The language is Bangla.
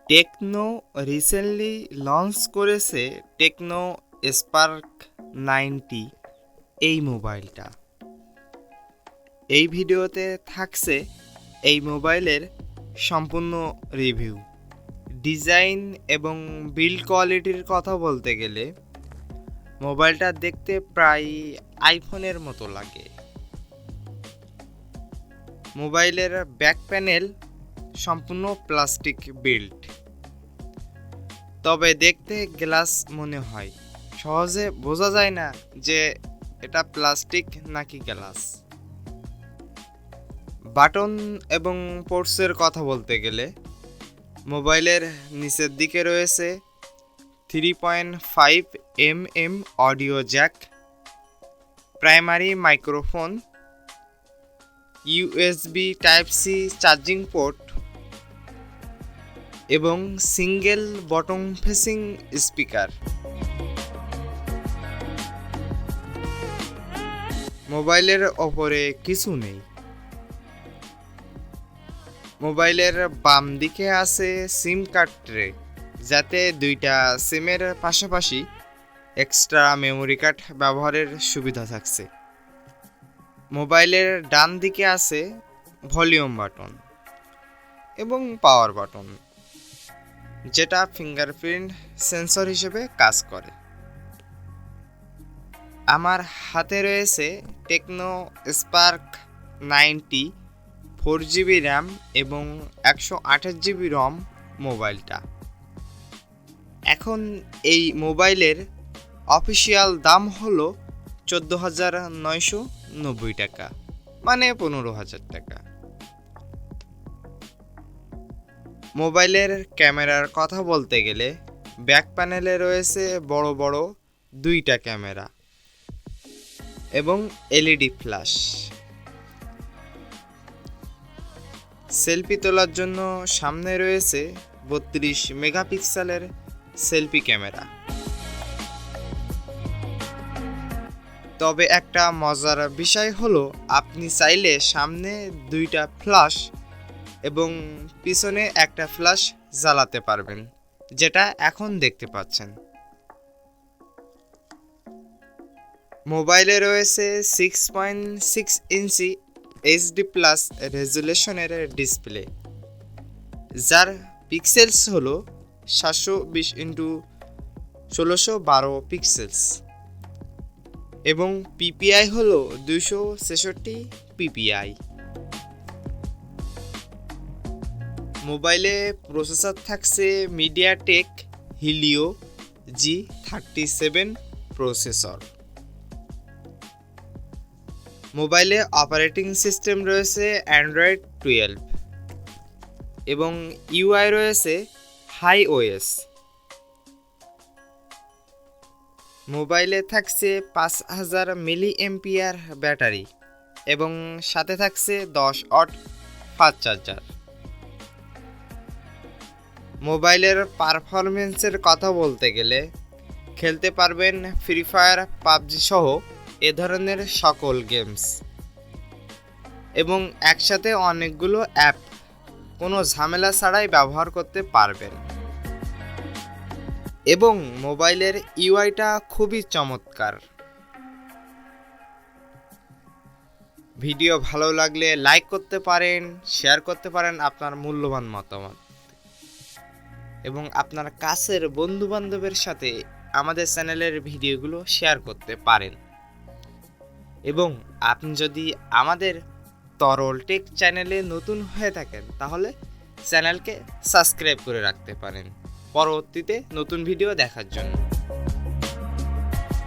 টেকনো রিসেন্টলি লঞ্চ করেছে টেকনো স্পার্ক 90 এই মোবাইলটা। এই ভিডিওতে থাকছে এই মোবাইলের সম্পূর্ণ রিভিউ, ডিজাইন এবং বিল্ড কোয়ালিটির কথা বলতে গেলে মোবাইলটা দেখতে প্রায় আইফোনের মতো লাগে। মোবাইলের ব্যাক প্যানেল সম্পূর্ণ প্লাস্টিক বিল্ড, তবে দেখতে গ্লাস মনে হয়, সহজে বোঝা যায় না যে এটা প্লাস্টিক নাকি গ্লাস। বাটন এবং পোর্টসের কথা বলতে গেলে মোবাইলের নিচের দিকে রয়েছে 3.5 mm audio Jack, primary microphone, USB Type-C charging port এবং সিঙ্গেল বটম ফেসিং স্পিকার। মোবাইলের ওপরে কিছু নেই। মোবাইলের বাম দিকে আছে সিম কার্ড ট্রে, যাতে দুইটা সিমের পাশাপাশি এক্সট্রা মেমোরি কার্ড ব্যবহারের সুবিধা থাকছে। মোবাইলের ডান দিকে আছে ভলিউম বাটন এবং পাওয়ার বাটন, যেটা ফিঙ্গারপ্রিন্ট সেন্সর হিসেবে কাজ করে। আমার হাতে রয়েছে টেকনো স্পার্ক 90 4GB র্যাম এবং 128GB রম মোবাইলটা। এখন এই মোবাইলের অফিসিয়াল দাম হলো 14,990 টাকা, মানে 15,000 টাকা। মোবাইলের ক্যামেরার কথা বলতে গেলে ব্যাক প্যানেলে রয়েছে বড় বড় দুইটা ক্যামেরা এবং LED ফ্ল্যাশ। সেলফি তোলার জন্য সামনে রয়েছে 32 মেগাপিক্সেলের সেলফি ক্যামেরা। তবে একটা মজার বিষয় হলো, আপনি চাইলে সামনে দুইটা ফ্ল্যাশ এবং পিছনে একটা ফ্ল্যাশ জ্বালাতে পারবেন, যেটা এখন দেখতে পাচ্ছেন। মোবাইলে রয়েছে 6.6 ইঞ্চি HD+ রেজুলেশনের ডিসপ্লে, যার পিক্সেলস হলো 720x1612 পিক্সেলস এবং PPI হলো 266 PPI। মোবাইলে প্রসেসর থাকছে মিডিয়াটেক হিলিও G37 প্রসেসর। মোবাইলে অপারেটিং সিস্টেম রয়েছে Android 12 এবং UI রয়েছে iOS। মোবাইলে থাকছে 5000 mAh ব্যাটারি এবং সাথে থাকছে 10 ওয়াট ফাস্ট চার্জার। মোবাইলের পারফরমেন্সের কথা বলতে গেলে খেলতে পারবেন ফ্রি ফায়ার, পাবজি সহ এ ধরনের সকল গেমস এবং একসাথে অনেকগুলো অ্যাপ কোনো ঝামেলা ছাড়াই ব্যবহার করতে পারবেন। এবং মোবাইলের ইউআইটা খুবই চমৎকার। ভিডিও ভালো লাগলে লাইক করতে পারেন, শেয়ার করতে পারেন আপনার মূল্যবান মতামত, এবং আপনার কাছের বন্ধুবান্ধবের সাথে আমাদের চ্যানেলের ভিডিওগুলো শেয়ার করতে পারেন। এবং আপনি যদি আমাদের তরল টেক চ্যানেলে নতুন হয়ে থাকেন, তাহলে চ্যানেলকে সাবস্ক্রাইব করে রাখতে পারেন পরবর্তীতে নতুন ভিডিও দেখার জন্য।